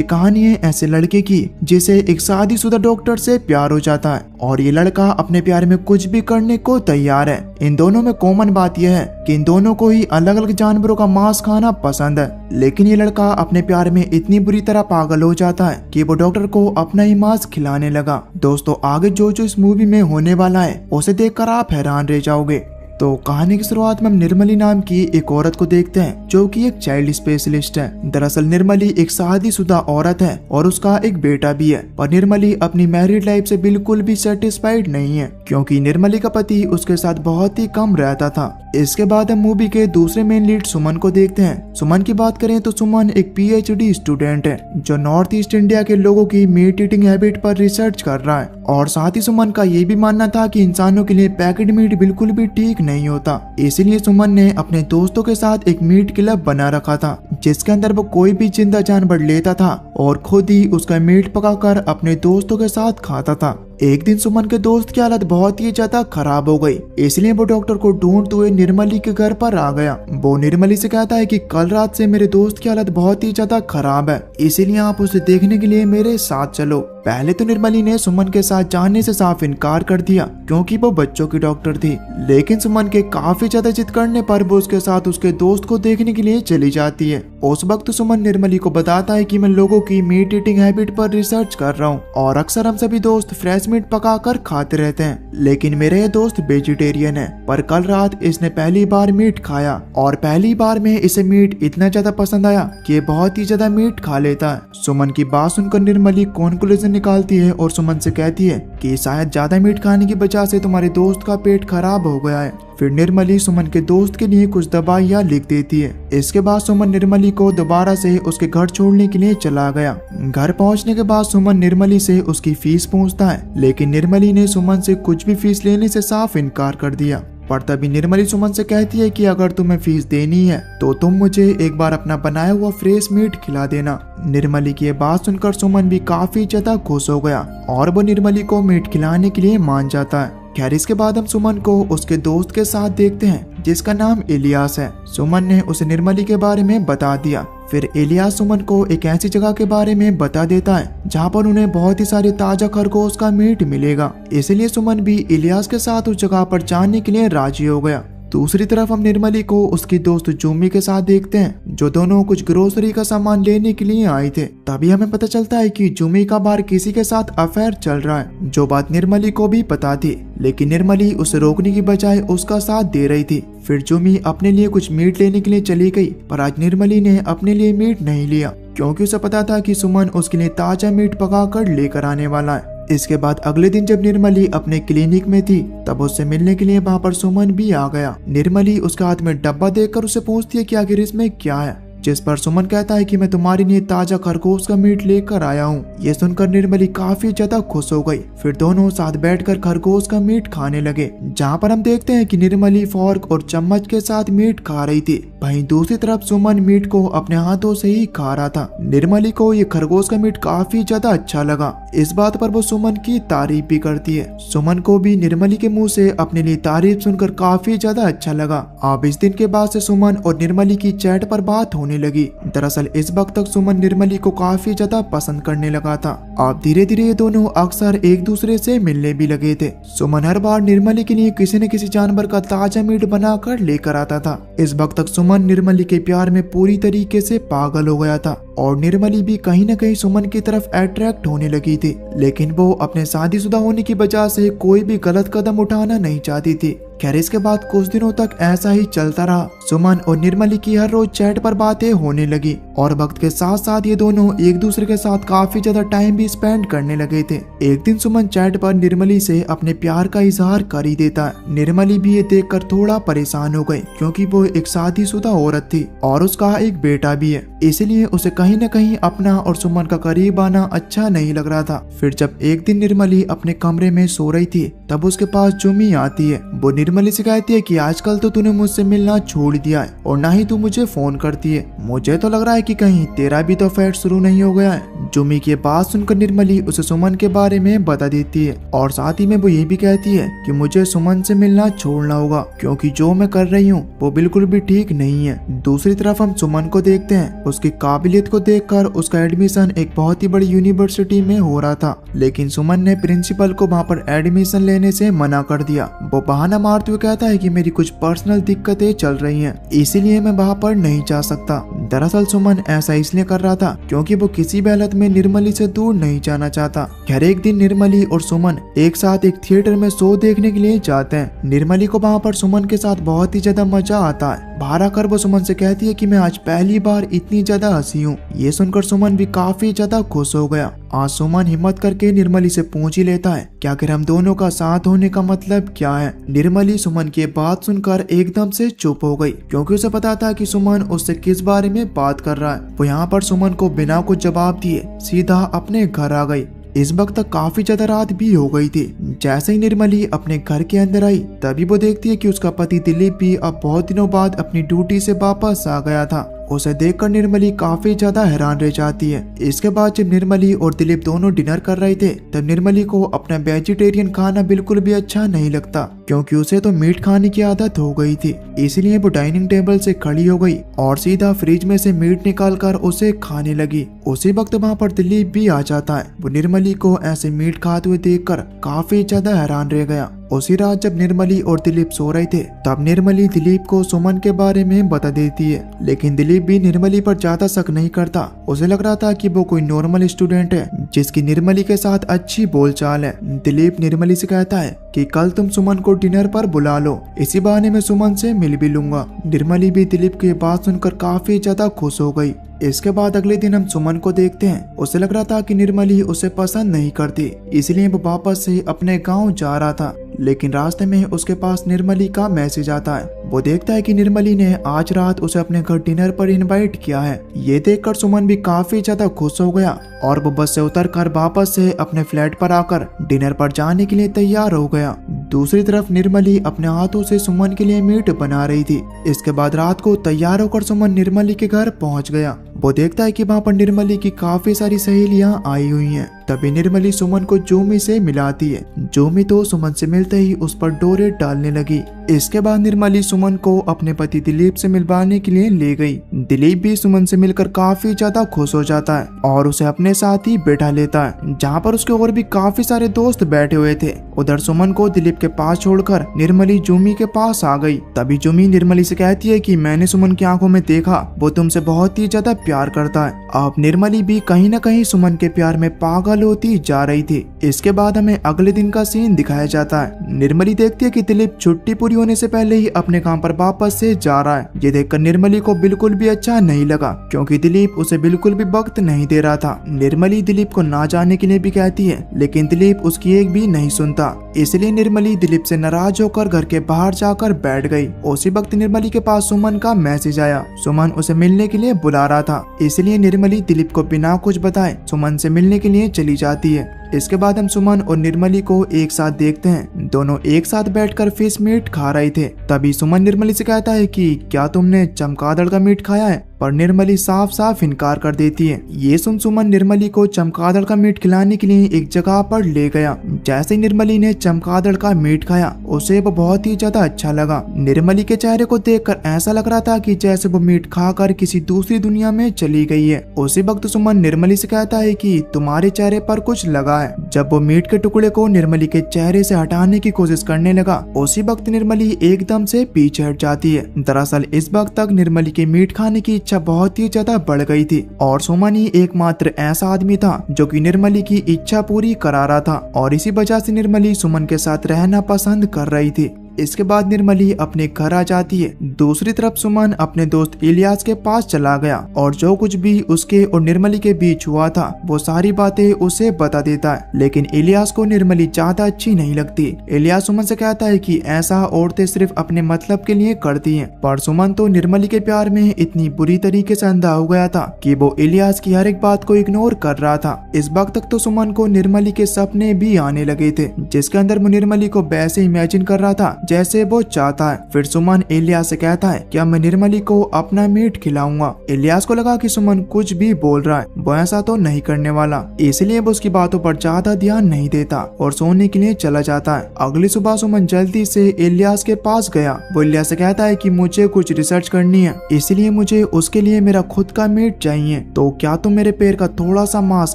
ये कहानी है ऐसे लड़के की जिसे एक शादीशुदा डॉक्टर से प्यार हो जाता है और ये लड़का अपने प्यार में कुछ भी करने को तैयार है। इन दोनों में कॉमन बात यह है कि इन दोनों को ही अलग अलग जानवरों का मांस खाना पसंद है। लेकिन ये लड़का अपने प्यार में इतनी बुरी तरह पागल हो जाता है कि वो डॉक्टर को अपना ही मांस खिलाने लगा। दोस्तों आगे जो इस मूवी में होने वाला है उसे देखकर आप हैरान रह जाओगे। तो कहानी की शुरुआत में हम निर्मली नाम की एक औरत को देखते हैं जो कि एक चाइल्ड स्पेशलिस्ट है। दरअसल निर्मली एक शादीशुदा औरत है और उसका एक बेटा भी है, पर निर्मली अपनी मैरिड लाइफ से बिल्कुल भी सेटिस्फाइड नहीं है क्योंकि निर्मली का पति उसके साथ बहुत ही कम रहता था। इसके बाद हम मूवी के दूसरे मेन लीड सुमन को देखते हैं। सुमन की बात करें तो सुमन एक PhD स्टूडेंट है जो नॉर्थ ईस्ट इंडिया के लोगों की मीट ईटिंग हैबिट पर रिसर्च कर रहा है और साथ ही सुमन का ये भी मानना था कि इंसानों के लिए पैकेट मीट बिल्कुल भी ठीक नहीं होता। इसीलिए सुमन ने अपने दोस्तों के साथ एक मीट क्लब बना रखा था जिसके अंदर वो कोई भी जिंदा जानवर लेता था और खुद ही उसका मीट पकाकर अपने दोस्तों के साथ खाता था। एक दिन सुमन के दोस्त की हालत बहुत ही ज्यादा खराब हो गई, इसलिए वो डॉक्टर को ढूंढते हुए निर्मली के घर पर आ गया। वो निर्मली से कहता है कि कल रात से मेरे दोस्त की हालत बहुत ही ज्यादा खराब है, इसीलिए आप उसे देखने के लिए मेरे साथ चलो। पहले तो निर्मली ने सुमन के साथ जाने से साफ इनकार कर दिया क्योंकि वो बच्चों की डॉक्टर थी, लेकिन सुमन के काफी ज्यादा जिद करने पर वो उसके साथ उसके दोस्त को देखने के लिए चली जाती है। उस वक्त सुमन निर्मली को बताता है कि मैं लोगों की मीट ईटिंग हैबिट पर रिसर्च कर रहा हूँ और अक्सर हम सभी दोस्त फ्रेश मीट पकाकर खाते रहते हैं, लेकिन मेरा ये दोस्त वेजिटेरियन है। पर कल रात इसने पहली बार मीट खाया और पहली बार में इसे मीट इतना ज्यादा पसंद आया कि ये बहुत ही ज्यादा मीट खा लेता है। सुमन की बात सुनकर निर्मली कंक्लूजन निकालती है और सुमन से कहती है कि शायद ज्यादा मीट खाने की वजह से तुम्हारे दोस्त का पेट खराब हो गया है। फिर निर्मली सुमन के दोस्त के लिए कुछ दवाइयाँ लिख देती है। इसके बाद सुमन निर्मली को दोबारा से उसके घर छोड़ने के लिए चला गया। घर पहुंचने के बाद सुमन निर्मली से उसकी फीस पूछता है, लेकिन निर्मली ने सुमन से कुछ भी फीस लेने से साफ इनकार कर दिया। पर तभी निर्मली सुमन से कहती है कि अगर तुम्हें फीस देनी है तो तुम मुझे एक बार अपना बनाया हुआ फ्रेश मीट खिला देना। निर्मली की ये बात सुनकर सुमन भी काफी ज्यादा खुश हो गया और वो निर्मली को मीट खिलाने के लिए मान जाता है। खैर इसके बाद हम सुमन को उसके दोस्त के साथ देखते हैं जिसका नाम इलियास है। सुमन ने उसे निर्मली के बारे में बता दिया। फिर इलियास सुमन को एक ऐसी जगह के बारे में बता देता है जहाँ पर उन्हें बहुत ही सारे ताजा खरगोश का मीट मिलेगा। इसलिए सुमन भी इलियास के साथ उस जगह पर जाने के लिए राजी हो गया। दूसरी तरफ हम निर्मली को उसकी दोस्त जूमी के साथ देखते हैं जो दोनों कुछ ग्रोसरी का सामान लेने के लिए आए थे। तभी हमें पता चलता है कि जूमी का बाहर किसी के साथ अफेयर चल रहा है, जो बात निर्मली को भी पता थी, लेकिन निर्मली उसे रोकने की बजाय उसका साथ दे रही थी। फिर जूमी अपने लिए कुछ मीट लेने के लिए चली गई, पर आज निर्मली ने अपने लिए मीट नहीं लिया क्योंकि उसे पता था कि सुमन उसके लिए ताजा मीट पकाकर लेकर आने वाला है। इसके बाद अगले दिन जब निर्मली अपने क्लिनिक में थी तब उससे मिलने के लिए वहाँ पर सुमन भी आ गया। निर्मली उसके हाथ में डब्बा देखकर उसे पूछती है कि आखिर इसमें क्या है, जिस पर सुमन कहता है कि मैं तुम्हारे लिए ताजा खरगोश का मीट लेकर आया हूँ। ये सुनकर निर्मली काफी ज्यादा खुश हो गई। फिर दोनों साथ बैठकर खरगोश का मीट खाने लगे, जहाँ पर हम देखते हैं कि निर्मली फोर्क और चम्मच के साथ मीट खा रही थी। वहीं दूसरी तरफ सुमन मीट को अपने हाथों से ही खा रहा था। निर्मली को ये खरगोश का मीट काफी ज्यादा अच्छा लगा। इस बात पर वो सुमन की तारीफ भी करती है। सुमन को भी निर्मली के मुंह से अपने लिए तारीफ सुनकर काफी ज्यादा अच्छा लगा। अब इस दिन के बाद से सुमन और निर्मली की चैट पर बात होने लगी। दरअसल इस वक्त तक सुमन निर्मली को काफी ज्यादा पसंद करने लगा था। अब धीरे धीरे ये दोनों अक्सर एक दूसरे से मिलने भी लगे थे। सुमन हर बार निर्मली के लिए किसी न किसी जानवर का ताजा मीट बनाकर लेकर आता था। इस वक्त तक सुमन निर्मली के प्यार में पूरी तरीके से पागल हो गया था और निर्मली भी कहीं न कहीं सुमन की तरफ अट्रैक्ट होने लगी थी, लेकिन वो अपने शादीशुदा होने की वजह से कोई भी गलत कदम उठाना नहीं चाहती थी। खैर इसके बाद कुछ दिनों तक ऐसा ही चलता रहा। सुमन और निर्मली की हर रोज चैट पर बातें होने लगी और वक्त के साथ साथ ये दोनों एक दूसरे के साथ काफी ज्यादा टाइम भी स्पेंड करने लगे थे। एक दिन सुमन चैट पर निर्मली से अपने प्यार का इजहार कर ही देता है। निर्मली भी ये देखकर थोड़ा परेशान हो गई क्योंकि वो एक शादीशुदा औरत थी और उसका एक बेटा भी है, इसलिए उसे कहीं न कहीं अपना और सुमन का करीब आना अच्छा नहीं लग रहा था। फिर जब एक दिन निर्मली अपने कमरे में सो रही थी तब उसके पास जूमी आती है। वो निर्मली से कहती है कि आजकल तो तूने मुझसे मिलना छोड़ दिया है और ना ही तू मुझे फोन करती है। मुझे तो लग रहा है कि कहीं तेरा भी तो अफेयर शुरू नहीं हो गया है। जूमी की बात सुनकर निर्मली उसे सुमन के बारे में बता देती है और साथ ही में वो ये भी कहती है कि मुझे सुमन से मिलना छोड़ना होगा क्योंकि जो मैं कर रही हूँ वो बिल्कुल भी ठीक नहीं है। दूसरी तरफ हम सुमन को देखते हैं। उसकी काबिलियत को देखकर उसका एडमिशन एक बहुत ही बड़ी यूनिवर्सिटी में हो रहा था, लेकिन सुमन ने प्रिंसिपल को वहाँ पर एडमिशन लेने से मना कर दिया। वो बहाना मारते हुए कहता है कि मेरी कुछ पर्सनल दिक्कतें चल रही हैं, इसीलिए मैं वहाँ पर नहीं जा सकता। दरअसल सुमन ऐसा इसलिए कर रहा था क्योंकि वो किसी भी हालत में निर्मली से दूर नहीं जाना चाहता। खैर एक दिन निर्मली और सुमन एक साथ एक थिएटर में शो देखने के लिए जाते हैं। निर्मली को वहाँ पर सुमन के साथ बहुत ही ज्यादा मजा आता है। बाहर आकर वो सुमन से कहती है कि मैं आज पहली बार इतनी ज्यादा हंसी हूँ। ये सुनकर सुमन भी काफी ज्यादा खुश हो गया। आज सुमन हिम्मत करके निर्मली से पूछ ही लेता है कि आखिर हम दोनों का साथ होने का मतलब क्या है। निर्मली सुमन की बात सुनकर एकदम से चुप हो गई क्योंकि उसे पता था कि सुमन उससे किस बारे में बात कर रहा है। वो यहाँ पर सुमन को बिना कुछ जवाब दिए सीधा अपने घर आ गई। इस वक्त तक काफी ज्यादा रात भी हो गई थी। जैसे ही निर्मली अपने घर के अंदर आई तभी वो देखती है कि उसका पति दिलीप भी अब बहुत दिनों बाद अपनी ड्यूटी से वापस आ गया था। उसे देखकर निर्मली काफी ज्यादा हैरान रह जाती है। इसके बाद जब निर्मली और दिलीप दोनों डिनर कर रहे थे तब निर्मली को अपना वेजिटेरियन खाना बिल्कुल भी अच्छा नहीं लगता क्योंकि उसे तो मीट खाने की आदत हो गई थी। इसलिए वो डाइनिंग टेबल से खड़ी हो गई और सीधा फ्रिज में से मीट निकालकर उसे खाने लगी। उसी वक्त वहाँ पर दिलीप भी आ जाता है। वो निर्मली को ऐसे मीट खाते हुए देखकर काफी ज्यादा हैरान रह गया। उसी रात जब निर्मली और दिलीप सो रहे थे तब निर्मली दिलीप को सुमन के बारे में बता देती है, लेकिन दिलीप भी निर्मली पर ज्यादा शक नहीं करता। उसे लग रहा था कि वो कोई नॉर्मल स्टूडेंट है जिसकी निर्मली के साथ अच्छी बोलचाल है। दिलीप निर्मली से कहता है कि कल तुम सुमन को डिनर पर बुला लो, इसी बहाने में सुमन से मिल भी लूंगा। निर्मली भी दिलीप की बात सुनकर काफी ज्यादा खुश हो गई। इसके बाद अगले दिन हम सुमन को देखते हैं। उसे लग रहा था कि निर्मली उसे पसंद नहीं करती, इसलिए वो वापस से अपने गांव जा रहा था, लेकिन रास्ते में उसके पास निर्मली का मैसेज आता है। वो देखता है कि निर्मली ने आज रात उसे अपने घर डिनर पर इनवाइट किया है। ये देखकर सुमन भी काफी ज्यादा खुश हो गया और वो बस से उतरकर वापस से अपने फ्लैट पर आकर डिनर पर जाने के लिए तैयार हो गया। दूसरी तरफ निर्मली अपने हाथों से सुमन के लिए मीट बना रही थी। इसके बाद रात को तैयार होकर सुमन निर्मली के घर पहुंच गया। वो देखता है कि वहाँ पर निर्मली की काफी सारी सहेलियां आई हुई हैं। तभी निर्मली सुमन को जूमी से मिलाती है। जूमी तो सुमन से मिलते ही उस पर डोरे डालने लगी। इसके बाद निर्मली सुमन को अपने पति दिलीप से मिलवाने के लिए ले गई। दिलीप भी सुमन से मिलकर काफी ज्यादा खुश हो जाता है और उसे अपने साथ ही बैठा लेता है, जहाँ पर उसके और भी काफी सारे दोस्त बैठे हुए थे। उधर सुमन को दिलीप के पास छोड़कर निर्मली जूमी के पास आ गई। तभी जूमी निर्मली से कहती है कि मैंने सुमन की आंखों में देखा, वो तुमसे बहुत ही ज्यादा प्यार करता है। अब निर्मली भी कहीं न कहीं सुमन के प्यार में पागल होती जा रही थी। इसके बाद हमें अगले दिन का सीन दिखाया जाता है। निर्मली देखती है कि दिलीप छुट्टी पूरी होने से पहले ही अपने काम पर वापस से जा रहा है। ये देखकर निर्मली को बिल्कुल भी अच्छा नहीं लगा क्योंकि दिलीप उसे बिल्कुल भी वक्त नहीं दे रहा था। निर्मली दिलीप को ना जाने के लिए भी कहती है, लेकिन दिलीप उसकी एक भी नहीं सुनता। इसलिए निर्मली दिलीप से नाराज होकर घर के बाहर जाकर बैठ गई। उसी वक्त निर्मली के पास सुमन का मैसेज आया। सुमन उसे मिलने के लिए बुला रहा था, इसलिए निर्मली दिलीप को बिना कुछ बताए सुमन से मिलने के लिए चली जाती है। इसके बाद हम सुमन और निर्मली को एक साथ देखते हैं। दोनों एक साथ बैठकर फिश मीट खा रहे थे। तभी सुमन निर्मली से कहता है कि क्या तुमने चमगादड़ का मीट खाया है, पर निर्मली साफ साफ इनकार कर देती है। ये सुन सुमन निर्मली को चमगादड़ का मीट खिलाने के लिए एक जगह पर ले गया। जैसे निर्मली ने चमगादड़ का मीट खाया उसे वो बहुत ही ज्यादा अच्छा लगा। निर्मली के चेहरे को देखकर ऐसा लग रहा था कि जैसे वो मीट खाकर किसी दूसरी दुनिया में चली गई है। उसी वक्त सुमन निर्मली से कहता है कि तुम्हारे चेहरे पर कुछ लगा है। जब वो मीट के टुकड़े को निर्मली के चेहरे से हटाने की कोशिश करने लगा उसी वक्त निर्मली एकदम से पीछे हट जाती है। दरअसल इस वक्त तक निर्मली के मीट खाने की इच्छा बहुत ही ज्यादा बढ़ गई थी और सुमन ही एकमात्र ऐसा आदमी था जो कि निर्मली की इच्छा पूरी करा रहा था और इसी वजह से निर्मली सुमन के साथ रहना पसंद कर रही थी। इसके बाद निर्मली अपने घर आ जाती है। दूसरी तरफ सुमन अपने दोस्त इलियास के पास चला गया और जो कुछ भी उसके और निर्मली के बीच हुआ था वो सारी बातें उसे बता देता है। लेकिन इलियास को निर्मली ज्यादा अच्छी नहीं लगती। इलियास सुमन से कहता है कि ऐसा औरतें सिर्फ अपने मतलब के लिए करती हैं, पर सुमन तो निर्मली के प्यार में इतनी बुरी तरीके से अंधा हो गया था कि वो इलियास की हर एक बात को इग्नोर कर रहा था। इस वक्त तक तो सुमन को निर्मली के सपने भी आने लगे थे जिसके अंदर वो निर्मली को वैसे इमेजिन कर रहा था जैसे वो चाहता है। फिर सुमन इलियास से कहता है कि अब मैं निर्मली को अपना मीट खिलाऊंगा। इलियास को लगा कि सुमन कुछ भी बोल रहा है, वो ऐसा तो नहीं करने वाला, इसलिए वो उसकी बातों पर ज्यादा ध्यान नहीं देता और सोने के लिए चला जाता है। अगली सुबह सुमन जल्दी से इलियास के पास गया। वो इलियास से कहता है कि मुझे कुछ रिसर्च करनी है, इसलिए मुझे उसके लिए मेरा खुद का मीट चाहिए, तो क्या तुम मेरे पैर का थोड़ा सा मांस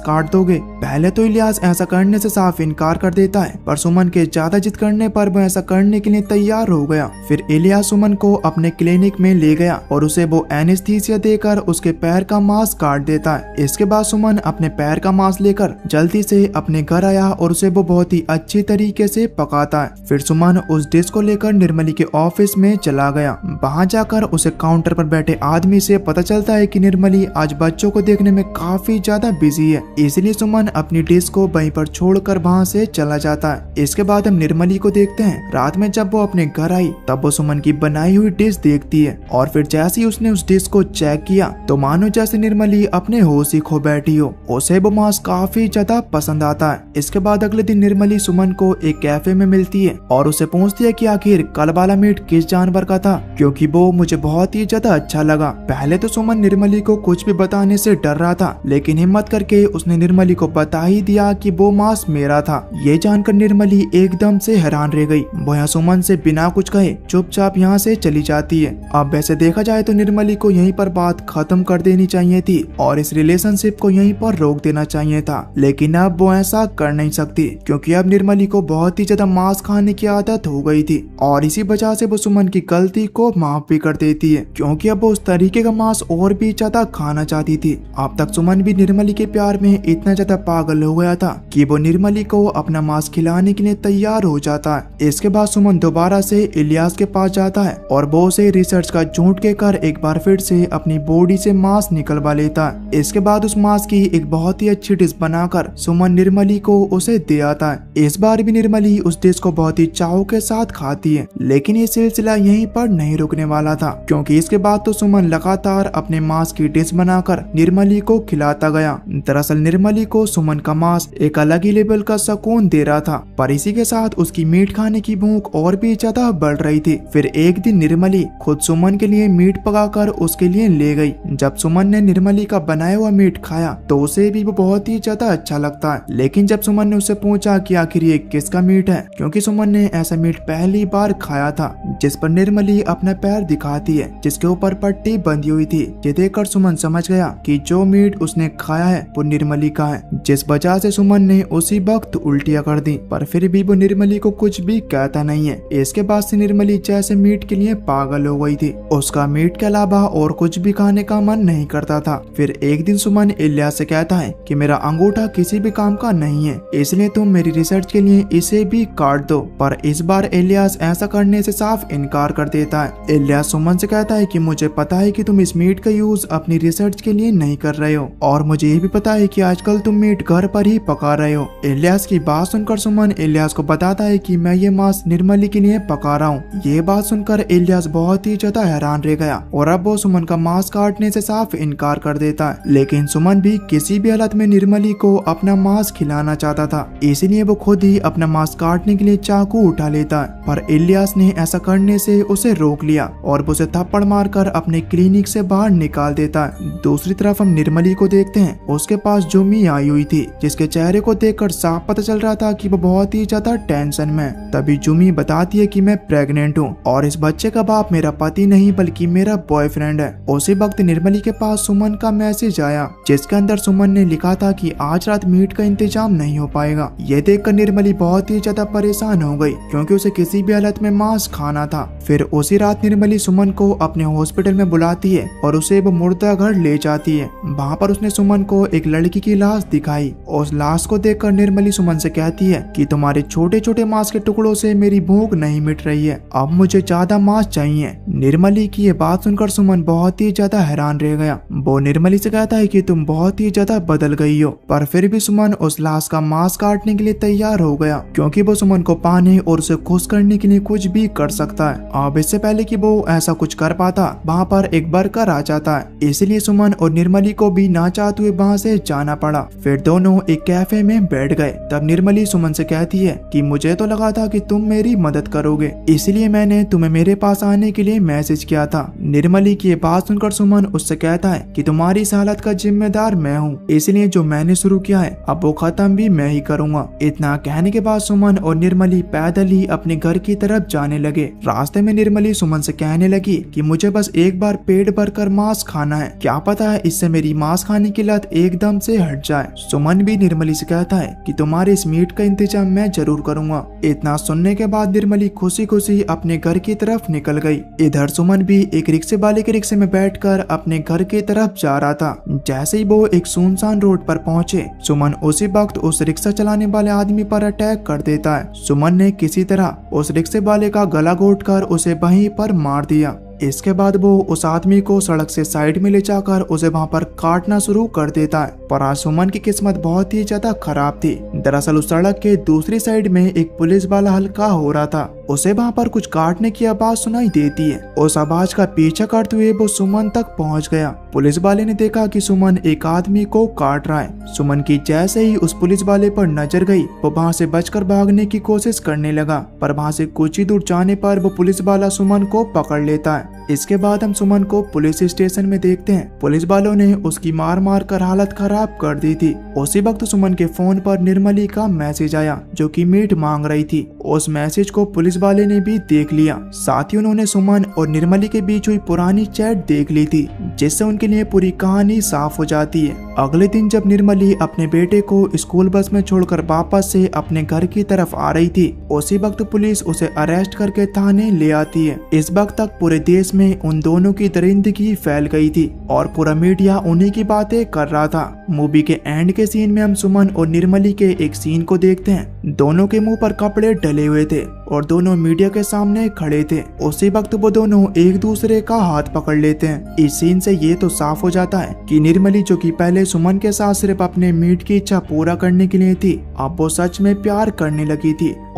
काट दोगे? पहले तो इलियास ऐसा करने से साफ इनकार कर देता है, पर सुमन के ज्यादा जिद करने पर वो ऐसा करने के लिए तैयार हो गया। फिर इलियास सुमन को अपने क्लिनिक में ले गया और उसे वो एनेस्थीसिया देकर उसके पैर का मांस काट देता है। इसके बाद सुमन अपने पैर का मांस लेकर जल्दी से अपने घर आया और उसे वो बहुत ही अच्छी तरीके से पकाता है। फिर सुमन उस डिश को लेकर निर्मली के ऑफिस में चला गया। वहां जाकर उसे काउंटर पर बैठे आदमी से पता चलता है कि निर्मली आज बच्चों को देखने में काफी ज्यादा बिजी है, इसलिए सुमन अपनी डिश को वहीं पर छोड़कर वहां से चला जाता है। इसके बाद हम निर्मली को देखते हैं। रात में जब वो अपने घर आई तब वो सुमन की बनाई हुई डिश देखती है और फिर जैसे ही उसने उस डिश को चेक किया तो मानो जैसे निर्मली अपने होश ही खो बैठी हो। उसे वो मांस काफी ज्यादा पसंद आता है। इसके बाद अगले दिन निर्मली सुमन को एक कैफे में मिलती है और उसे पूछती है कि आखिर कल वाला मीट किस जानवर का था, क्योंकि वो मुझे बहुत ही ज्यादा अच्छा लगा। पहले तो सुमन निर्मली को कुछ भी बताने से डर रहा था, लेकिन हिम्मत करके उसने निर्मली को बता ही दिया कि वो मांस मेरा था। ये जानकर निर्मली एकदम से हैरान रह गई। वो यहाँ सुमन से बिना कुछ कहे चुपचाप यहाँ से चली जाती है। अब वैसे देखा जाए तो निर्मली को यहीं पर बात खत्म कर देनी चाहिए थी और इस रिलेशनशिप को यहीं पर रोक देना चाहिए था, लेकिन अब वो ऐसा कर नहीं सकती, क्योंकि अब निर्मली को बहुत ही ज्यादा मांस खाने की आदत हो गई थी और इसी वजह से वो सुमन की गलती को माफ भी कर देती है, क्योंकि अब वो उस तरीके का मांस और भी ज्यादा खाना चाहती थी। अब तक सुमन भी निर्मली के प्यार में इतना ज्यादा पागल हो गया था कि वो निर्मली को अपना मांस खिलाने के लिए तैयार हो जाता है। इसके बाद सुमन दोबारा से इलियास के पास जाता है और वो उसे रिसर्च का झूठ कहकर एक बार फिर से अपनी बॉडी से मांस निकलवा लेता है। इसके बाद उस मांस की एक बहुत ही अच्छी डिश बनाकर सुमन निर्मली को उसे दे आता है। इस बार भी निर्मली उस डिश को बहुत ही चाव के साथ खाती है, लेकिन ये सिलसिला यहीं पर नहीं रुकने वाला था, क्योंकि इसके बाद तो सुमन लगातार अपने मांस की डिश बनाकर निर्मली को खिलाता गया। दरअसल निर्मली को सुमन का मांस एक अलग ही लेवल का सुकून दे रहा था, पर इसी के साथ उसकी मीट खाने की भूख और भी ज्यादा बढ़ रही थी। फिर एक दिन निर्मली खुद सुमन के लिए मीट पकाकर उसके लिए ले गई। जब सुमन ने निर्मली का बनाया हुआ मीट खाया तो उसे भी वो बहुत ही ज्यादा अच्छा लगता है, लेकिन जब सुमन ने उससे पूछा कि आखिर ये किसका मीट है, क्योंकि सुमन ने ऐसा मीट पहली बार खाया था जिस पर निर्मली अपना पैर दिखाती है जिसके ऊपर पट्टी बंधी हुई थी। ये देखकर सुमन समझ गया कि जो मीट उसने खाया है वो निर्मली का है, जिस वजह से सुमन ने उसी वक्त उल्टियां कर दी, पर फिर भी वो निर्मली को कुछ भी कहता नहीं है। इसके बाद से निर्मली जैसे मीट के लिए पागल हो गई थी, उसका मीट के अलावा और कुछ भी खाने का मन नहीं करता था। फिर एक दिन सुमन इलियास से कहता है कि मेरा अंगूठा किसी भी काम का नहीं है, इसलिए तुम मेरी रिसर्च के लिए इसे भी काट दो, पर इस बार इलियास ऐसा करने से साफ इनकार कर देता है। इलियास सुमन से कहता है कि मुझे पता है कि तुम इस मीट का यूज अपनी रिसर्च के लिए नहीं कर रहे हो, और मुझे ये भी पता है कि आजकल तुम मीट घर पर ही पका रहे हो। इलियास की बात सुनकर सुमन इलियास को बताता है कि मैं ये मांस निर्मली के लिए पका रहा हूँ। ये बात सुनकर इलियास बहुत ही ज्यादा हैरान रह गया और अब वो सुमन का मांस काटने से साफ इनकार कर देता है, लेकिन सुमन भी किसी भी हालत में निर्मली को अपना मांस खिलाना चाहता था, इसलिए वो खुद ही अपना मांस काटने के लिए चाकू उठा लेता है, पर इलियास ने ऐसा करने से उसे रोक लिया और वो उसे थप्पड़ मारकर अपने क्लिनिक से बाहर निकाल देता है। दूसरी तरफ हम निर्मली को देखते हैं। उसके पास जुमी आई हुई थी, जिसके चेहरे को देखकर साफ पता चल रहा था कि वो बहुत ही ज्यादा टेंशन में। तभी जुमी बताती है कि मैं प्रेग्नेंट हूँ और इस बच्चे का बाप मेरा पति नहीं बल्कि मेरा बॉयफ्रेंड है। उसी वक्त निर्मली के पास सुमन का मैसेज आया, जिसके अंदर सुमन ने लिखा था कि आज रात मीट का इंतजाम नहीं हो पाएगा। ये देखकर निर्मली बहुत ही ज्यादा परेशान हो गई, क्योंकि उसे किसी भी हालत में मांस खाना था। फिर उसी रात निर्मली सुमन को अपने हॉस्पिटल में बुलाती है और उसे वो मुर्दा घर ले जाती है। वहाँ पर उसने सुमन को एक लड़की की लाश दिखाई। उस लाश को देखकर निर्मली सुमन से कहती है कि तुम्हारे छोटे छोटे मांस के टुकड़ों से मेरी भूख नहीं मिट रही है, अब मुझे ज्यादा मांस चाहिए। निर्मली की ये बात सुनकर सुमन बहुत ही ज्यादा हैरान रह गया। वो निर्मली से कहता है कि तुम बहुत ही ज्यादा बदल गई हो, पर फिर भी सुमन उस लाश का मांस काटने के लिए तैयार हो गया, क्योंकि वो सुमन को पाने और उसे खुश करने के लिए कुछ भी कर सकता है। अब इससे पहले कि वो ऐसा कुछ कर पाता, वहाँ पर एक वर्कर आ जाता है, इसलिए सुमन और निर्मली को भी ना चाहते हुए वहाँ से जाना पड़ा। फिर दोनों एक कैफे में बैठ गए। तब निर्मली सुमन से कहती है कि मुझे तो लगा था कि तुम मेरी मदद मदद करोगे, इसलिए मैंने तुम्हें मेरे पास आने के लिए मैसेज किया था। निर्मली की ये बात सुनकर सुमन उससे कहता है कि तुम्हारी इस हालत का जिम्मेदार मैं हूँ, इसलिए जो मैंने शुरू किया है अब वो खत्म भी मैं ही करूँगा। इतना कहने के बाद सुमन और निर्मली पैदल ही अपने घर की तरफ जाने लगे। रास्ते में निर्मली सुमन से कहने लगी कि मुझे बस एक बार पेट भरकर मांस खाना है, क्या पता है इससे मेरी मांस खाने की लत एकदम से हट जाए। सुमन भी निर्मली से कहता है कि तुम्हारे इस मीट का इंतजाम मैं जरूर करूंगा। इतना सुनने के बाद निर्मली खुशी खुशी अपने घर की तरफ निकल गई। इधर सुमन भी एक रिक्शे वाले के रिक्शे में बैठकर अपने घर की तरफ जा रहा था। जैसे ही वो एक सुनसान रोड पर पहुंचे, सुमन उसी वक्त उस रिक्शा चलाने वाले आदमी पर अटैक कर देता है। सुमन ने किसी तरह उस रिक्शे वाले का गला घोंटकर उसे वहीं पर मार दिया। इसके बाद वो उस आदमी को सड़क से साइड में ले जाकर उसे वहां पर काटना शुरू कर देता है। पर आज सुमन की किस्मत बहुत ही ज्यादा खराब थी। दरअसल उस सड़क के दूसरी साइड में एक पुलिस वाला हल्का हो रहा था। उसे वहां पर कुछ काटने की आवाज सुनाई देती है। उस आवाज का पीछा करते हुए वो सुमन तक पहुंच गया। पुलिस वाले ने देखा कि सुमन एक आदमी को काट रहा है। सुमन की जैसे ही उस पुलिस वाले पर नजर गई, वो वहां से बचकर भागने की कोशिश करने लगा, पर वहां से कुछ ही दूर जाने पर वो पुलिस वाला सुमन को पकड़ लेता है। इसके बाद हम सुमन को पुलिस स्टेशन में देखते हैं। पुलिस वालों ने उसकी मार मार कर हालत खराब कर दी थी। उसी वक्त सुमन के फोन पर निर्मली का मैसेज आया जो कि मीट मांग रही थी। उस मैसेज को पुलिस वाले ने भी देख लिया। साथ ही उन्होंने सुमन और निर्मली के बीच हुई पुरानी चैट देख ली थी, जिससे उनके लिए पूरी कहानी साफ हो जाती है। अगले दिन जब निर्मली अपने बेटे को स्कूल बस में छोड़कर वापस से अपने घर की तरफ आ रही थी, उसी वक्त पुलिस उसे अरेस्ट करके थाने ले आती है। इस वक्त तक पूरे देश में उन दोनों की दरिंदगी फैल गई थी और पूरा मीडिया उन्हीं की बातें कर रहा था। मूवी के एंड के सीन में हम सुमन और निर्मली के एक सीन को देखते हैं। दोनों के मुंह पर कपड़े डले हुए थे और दोनों मीडिया के सामने खड़े थे। उसी वक्त वो दोनों एक दूसरे का हाथ पकड़ लेते हैं। इस सीन से ये तो साफ हो जाता है कि निर्मली, जो कि पहले सुमन के साथ सिर्फ अपने मीट की इच्छा पूरा करने के लिए थी, अब वो सच में प्यार करने लगी थी।